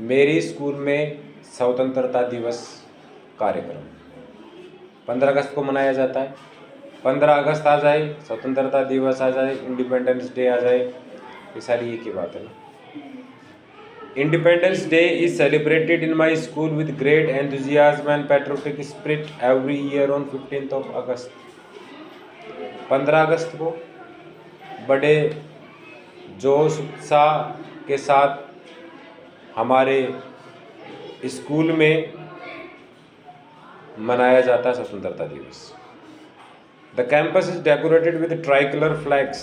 मेरी स्कूल में स्वतंत्रता दिवस कार्यक्रम 15 अगस्त को मनाया जाता है। 15 अगस्त आ जाए, स्वतंत्रता दिवस आ जाए, इंडिपेंडेंस डे आ जाए, ये सारी एक ही बात है ना। Independence day is celebrated in my school with great enthusiasm and patriotic spirit every year on 15 अगस्त। 15 अगस्त को बड़े जोश उत्साह के साथ हमारे स्कूल में मनाया जाता है स्वतंत्रता दिवस। The campus is decorated with try colour flags.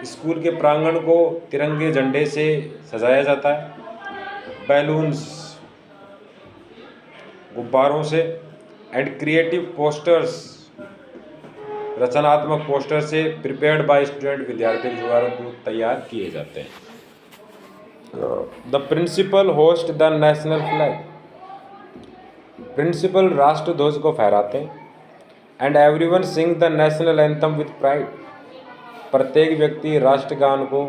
School के प्रांगण को तिरंगे झंडे से सजाया जाता है, बैलून्स, गुब्बारों से, एंड क्रिएटिव पोस्टर्स, रचनात्मक पोस्टर से प्रिपेयर्ड बाय स्टूडेंट, विद्यार्थी द्वारा तैयार किए जाते हैं। The principal host the national flag. Principal राष्ट्र ध्वज को फहराते हैं। And everyone sing the national anthem with pride. प्रत्येक व्यक्ति राष्ट्रगान को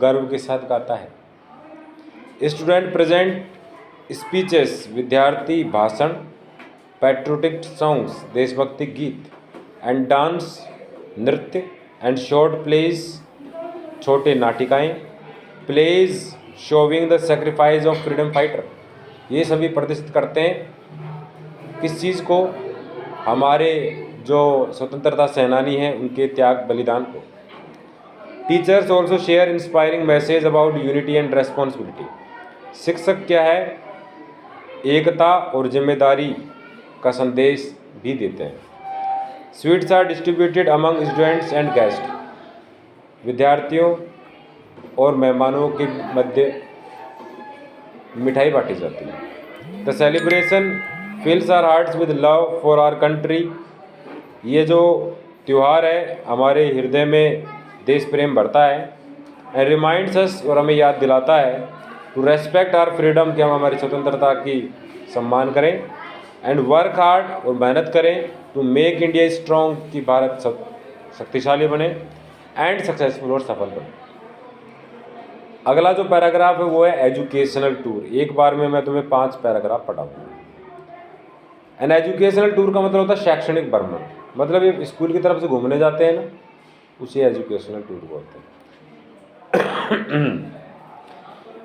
गर्व के साथ गाता है। स्टूडेंट प्रेजेंट स्पीचेस, विद्यार्थी भाषण, पैट्रियोटिक सॉन्ग्स, देशभक्ति गीत, एंड डांस, नृत्य, एंड शॉर्ट प्लेज, छोटे नाटिकाएं, plays showing the sacrifice of freedom fighter, ये सभी प्रदर्शित करते हैं किस चीज़ को? हमारे जो स्वतंत्रता सेनानी हैं उनके त्याग बलिदान को। Teachers also share inspiring message about unity and responsibility. शिक्षक क्या है, एकता और जिम्मेदारी का संदेश भी देते हैं। Sweets are distributed among students and guest. विद्यार्थियों और मेहमानों के मध्य मिठाई बांटी जाती है। The celebration fills our hearts with love for our country. ये जो त्यौहार है हमारे हृदय में देश प्रेम बढ़ता है। एंड रिमाइंड्स अस, और हमें याद दिलाता है, टू रेस्पेक्ट आवर फ्रीडम, कि हम हमारी स्वतंत्रता की सम्मान करें। एंड वर्क हार्ड, और मेहनत करें, टू मेक इंडिया स्ट्रॉन्ग, कि भारत शक्तिशाली बने, एंड सक्सेसफुल, और सफल बने। अगला जो पैराग्राफ है वो है एजुकेशनल टूर। एक बार में मैं तुम्हें 5 पैराग्राफ पढ़ाऊंगा। एन एजुकेशनल टूर का मतलब होता है शैक्षणिक भ्रमण। मतलब ये स्कूल की तरफ से घूमने जाते हैं ना, उसे एजुकेशनल टूर बोलते हैं।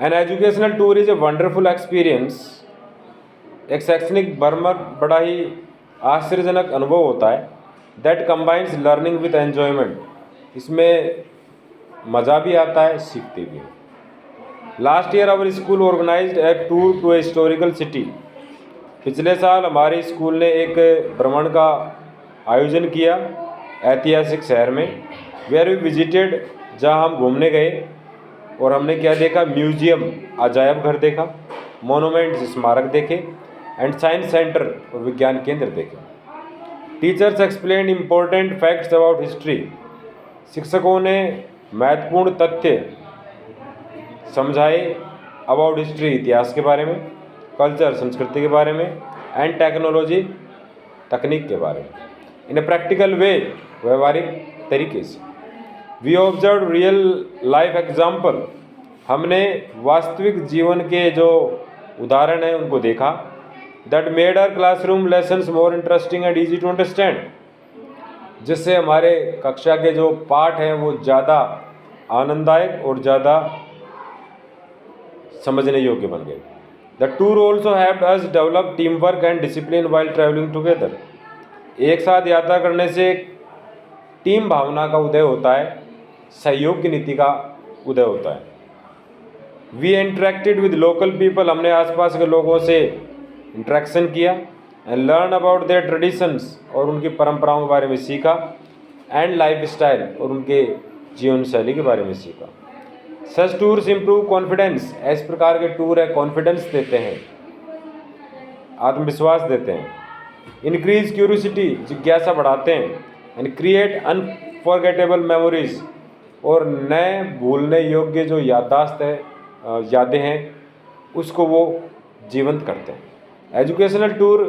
An educational tour is a wonderful experience. एक शैक्षणिक भ्रमण बड़ा ही आश्चर्यजनक अनुभव होता है। That combines learning with enjoyment. इसमें मज़ा भी आता है, सीखते भी हैं। Last year our school organised a tour to a historical city. पिछले साल हमारे स्कूल ने एक भ्रमण का आयोजन किया ऐतिहासिक शहर में। वेयर वी विजिटेड, जहाँ हम घूमने गए और हमने क्या देखा? म्यूजियम, अजायब घर देखा, मोनूमेंट्स, स्मारक देखे, एंड साइंस सेंटर, और विज्ञान केंद्र देखे। Teachers explain important facts about history. शिक्षकों ने महत्वपूर्ण तथ्य समझाए अबाउट हिस्ट्री, इतिहास के बारे में, कल्चर, संस्कृति के बारे में, एंड टेक्नोलॉजी, तकनीक के बारे में, इन ए प्रैक्टिकल वे, व्यवहारिक तरीके से। We observe real life example. हमने वास्तविक जीवन के जो उदाहरण हैं उनको देखा। That made our classroom lessons more interesting and easy to understand. जिससे हमारे कक्षा के जो पाठ हैं वो ज़्यादा आनंददायक और ज़्यादा समझने योग्य बन गए। द टूर ऑल्सो हैव्ड us develop teamwork and discipline while travelling together. एक साथ यात्रा करने से टीम भावना का उदय होता है, सहयोग की नीति का उदय होता है। We interacted with local people. हमने आसपास के लोगों से इंटरेक्शन किया। And learn about their traditions, और उनकी परंपराओं के बारे में सीखा। एंड लाइफ स्टाइल, और उनके जीवन शैली के बारे में सीखा। सच टूर्स इम्प्रूव कॉन्फिडेंस। इस प्रकार के टूर है कॉन्फिडेंस देते हैं, आत्मविश्वास देते हैं। इंक्रीज क्यूरियोसिटी, जिज्ञासा बढ़ाते हैं। एंड क्रिएट अनफॉरगेटेबल मेमोरीज, और नए भूलने योग्य जो याददाश्त है, यादें हैं, उसको वो जीवंत करते हैं। Educational tour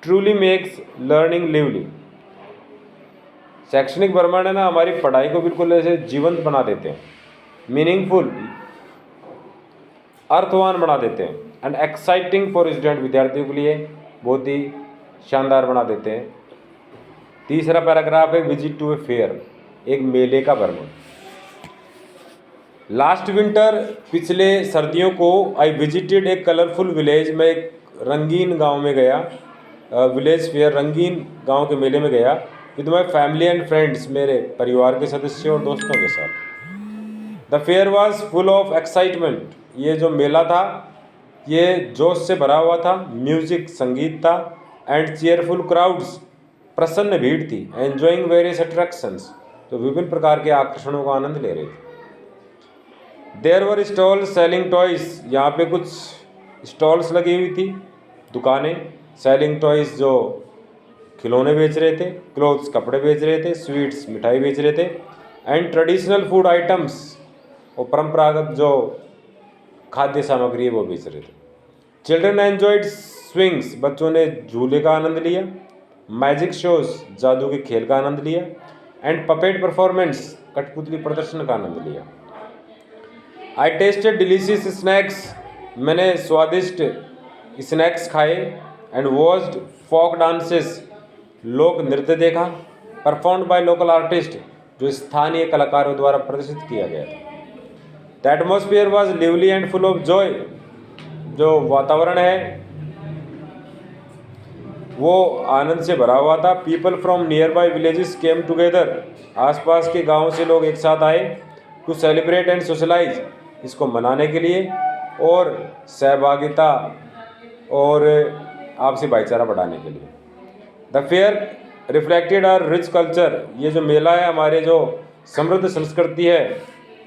truly makes learning lively. शैक्षणिक भ्रमण है ना, हमारी पढ़ाई को बिल्कुल ऐसे जीवंत बना देते हैं, मीनिंगफुल। अर्थवान बना देते हैं एंड एक्साइटिंग फॉर स्टूडेंट, विद्यार्थियों के लिए बहुत ही शानदार बना देते हैं। तीसरा पैराग्राफ है विजिट टू ए फेयर, एक मेले का वर्णन। लास्ट विंटर, पिछले सर्दियों को, I visited a colourful village, मैं एक रंगीन गांव में गया, विलेज फेयर, रंगीन गांव के मेले में गया, with my family and friends, मेरे परिवार के सदस्यों और दोस्तों के साथ। The fair was full of excitement, ये जो मेला था ये जोश से भरा हुआ था, म्यूजिक, संगीत था, एंड चेयरफुल क्राउड्स, प्रसन्न भीड़ थी, एंजॉइंग वेरियस अट्रैक्शंस, तो विभिन्न प्रकार के आकर्षणों का आनंद ले रहे थे। There were stall selling toys, यहाँ पे कुछ स्टॉल्स लगी हुई थी, दुकानें, सेलिंग टॉयज जो खिलौने बेच रहे थे, क्लोथ्स कपड़े बेच रहे थे, स्वीट्स मिठाई बेच रहे थे, एंड ट्रेडिशनल फूड आइटम्स, और परंपरागत जो खाद्य सामग्री है वो बेच रहे थे। चिल्ड्रन एंजॉयड स्विंग्स, बच्चों ने झूले का आनंद लिया, मैजिक शोज, जादू के खेल का आनंद लिया, एंड पपेट परफॉर्मेंस, कठपुतली प्रदर्शन का आनंद लिया। आई टेस्टेड डिलीशियस स्नैक्स, मैंने स्वादिष्ट स्नैक्स खाए, एंड वॉच्ड फोक डांसेस, लोक नृत्य देखा, परफॉर्म्ड बाय लोकल आर्टिस्ट, जो स्थानीय कलाकारों द्वारा प्रदर्शित किया गया था। The atmosphere was lively and full of Joy, जो वातावरण है वो आनंद से भरा हुआ था। People from near by villages came together, आसपास के गाँव से लोग एक साथ आए, टू सेलिब्रेट एंड सोशलाइज, इसको मनाने के लिए और सहभागिता और आपसी भाईचारा बढ़ाने के लिए। The fair reflected our rich culture, ये जो मेला है हमारे जो समृद्ध संस्कृति है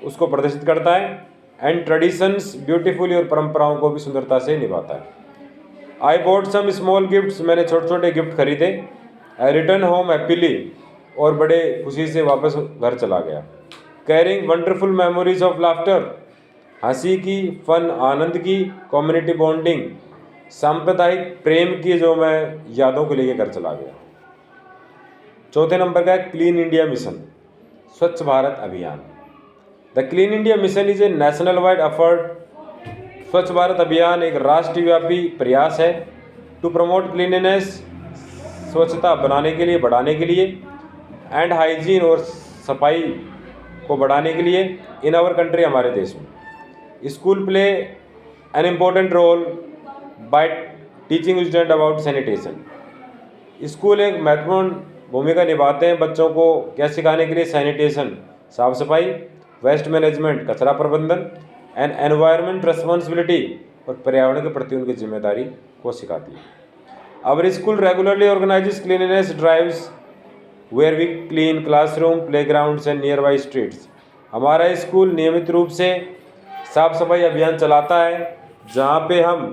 उसको प्रदर्शित करता है, एंड ट्रेडिशंस ब्यूटीफुली, और परंपराओं को भी सुंदरता से निभाता है। I bought some small gifts, मैंने छोटे छोटे गिफ्ट खरीदे। आई रिटर्न होम हैप्पीली, और बड़े खुशी से वापस घर चला गया। Carrying wonderful memories of laughter, हंसी की, फन, आनंद की, कम्युनिटी बॉन्डिंग, सांप्रदायिक प्रेम की, जो मैं यादों को लेकर घर चला गया। चौथे नंबर का है क्लीन इंडिया मिशन, स्वच्छ भारत अभियान। The clean India mission is a national wide effort, स्वच्छ भारत अभियान एक राष्ट्रव्यापी प्रयास है, टू प्रमोट क्लीनलीनेस, स्वच्छता बनाने के लिए, बढ़ाने के लिए, एंड हाइजीन, और सफाई को बढ़ाने के लिए, इन आवर कंट्री, हमारे देश में। School play an important role by teaching student about sanitation, school एक महत्वपूर्ण भूमिका निभाते हैं बच्चों को क्या सिखाने के लिए, सैनिटेशन, साफ सफाई, वेस्ट मैनेजमेंट, कचरा प्रबंधन, एंड एनवायरमेंट रिस्पॉन्सिबिलिटी, और पर्यावरण के प्रति उनकी जिम्मेदारी को सिखाती है। Our school regularly organises cleanliness drives where we clean classroom, playgrounds and nearby streets, हमारा स्कूल नियमित रूप से साफ सफाई अभियान चलाता है, जहाँ पे हम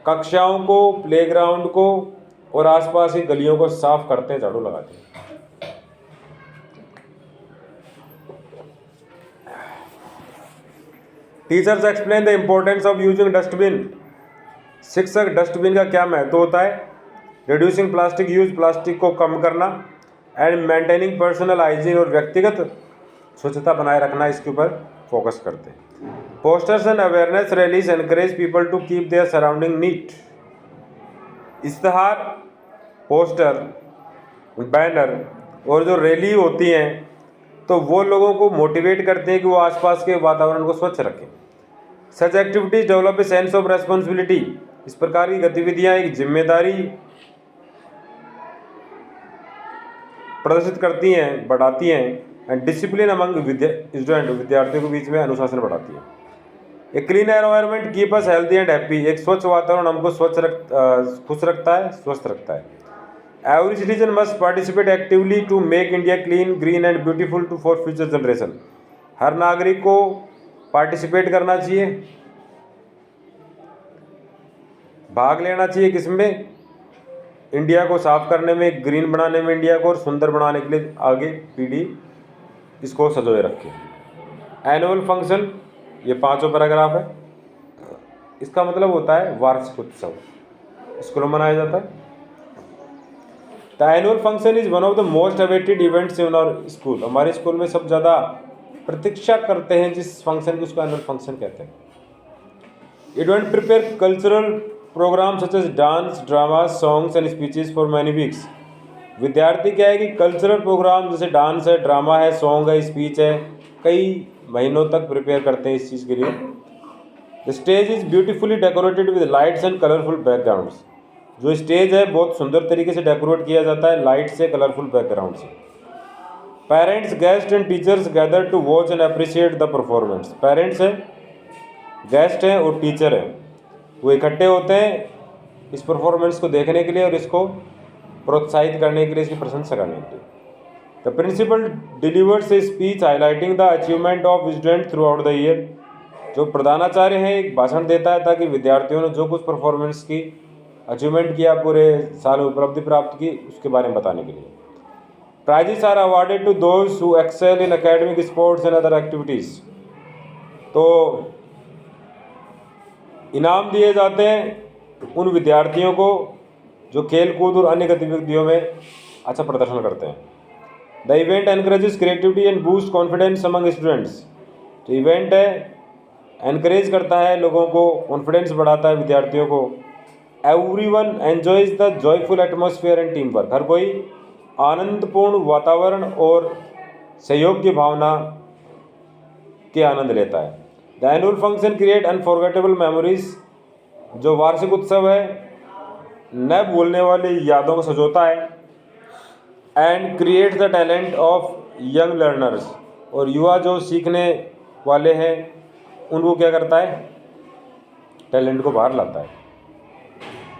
कक्षाओं को, प्लेग्राउंड को और आसपास की गलियों को साफ करते हैं, झाड़ू लगाते हैं। Teachers explain the importance of using dustbin, शिक्षक डस्टबिन का क्या महत्व होता है, रिड्यूसिंग प्लास्टिक यूज, प्लास्टिक को कम करना, एंड मेंटेनिंग पर्सनल हाइजीन, और व्यक्तिगत स्वच्छता बनाए रखना, इसके ऊपर फोकस करते हैं। Posters and awareness rallies encourage people to keep their surrounding neat, इश्तहार, पोस्टर, बैनर और जो रैली होती हैं तो वो लोगों को मोटिवेट करते हैं कि वो आसपास के वातावरण को स्वच्छ रखें। Such activities develop a sense of responsibility, इस प्रकार की गतिविधियां एक जिम्मेदारी प्रदर्शित करती हैं, बढ़ाती हैं, एंड डिसिप्लिन अमंग स्टूडेंट, विद्यार्थियों के बीच में अनुशासन बढ़ाती है। A clean environment keep us healthy and happy, एक स्वच्छ वातावरण हमको खुश रखता है, स्वस्थ रखता है। Every citizen must participate actively to make India clean, green and beautiful to for future generation, हर नागरिक को पार्टिसिपेट करना चाहिए, भाग लेना चाहिए किसमें, इंडिया को साफ करने में, ग्रीन बनाने में इंडिया को, और सुंदर बनाने के लिए आगे पीढ़ी इसको सजोए रखे। एनुअल फंक्शन, ये 5वां पैराग्राफ है, इसका मतलब होता है वार्षिक उत्सव, स्कूलों में मनाया जाता है। The annual function is one of the most awaited events in our school, हमारे स्कूल में सब ज़्यादा प्रतीक्षा करते हैं जिस फंक्शन की, उसको एनुअल फंक्शन कहते हैं। Event prepare cultural programs such as dance, dramas, songs and speeches for many weeks. विद्यार्थी क्या है कि कल्चरल प्रोग्राम जैसे डांस है, ड्रामा है, सॉन्ग है, स्पीच है, कई महीनों तक प्रिपेयर करते हैं इस चीज़ के लिए। The stage is beautifully decorated with lights and colourful backgrounds. जो स्टेज है बहुत सुंदर तरीके से डेकोरेट किया जाता है लाइट से, कलरफुल बैकग्राउंड से। Parents, guest and teachers gather to watch and appreciate the performance. Parents हैं, गेस्ट हैं और टीचर हैं, वो इकट्ठे होते हैं इस परफॉर्मेंस को देखने के लिए और इसको प्रोत्साहित करने के लिए, इसकी प्रशंसा करने के लिए। The principal delivers a speech highlighting the achievement of student throughout the year. जो प्रधानाचार्य है एक भाषण देता है ताकि विद्यार्थियों ने जो कुछ परफॉर्मेंस की अचीवमेंट किया, पूरे साल उपलब्धि प्राप्त की, उसके बारे में बताने के लिए। Prizes are awarded to those who excel in academic, sports and other activities. तो इनाम दिए जाते हैं उन विद्यार्थियों को जो खेल कूद और अन्य गतिविधियों में अच्छा प्रदर्शन करते हैं। The event encourages creativity and boost confidence among students. जो इवेंट है एनकरेज करता है लोगों को, कॉन्फिडेंस बढ़ाता है विद्यार्थियों को। Everyone enjoys the joyful atmosphere and teamwork. हर कोई आनंदपूर्ण वातावरण और सहयोग की भावना के आनंद लेता है। The annual function create unforgettable memories. जो वार्षिक उत्सव है न भूलने वाली यादों को सजोता है। And create the talent of young learners. और युवा जो सीखने वाले हैं उनको क्या करता है, टैलेंट को बाहर लाता है।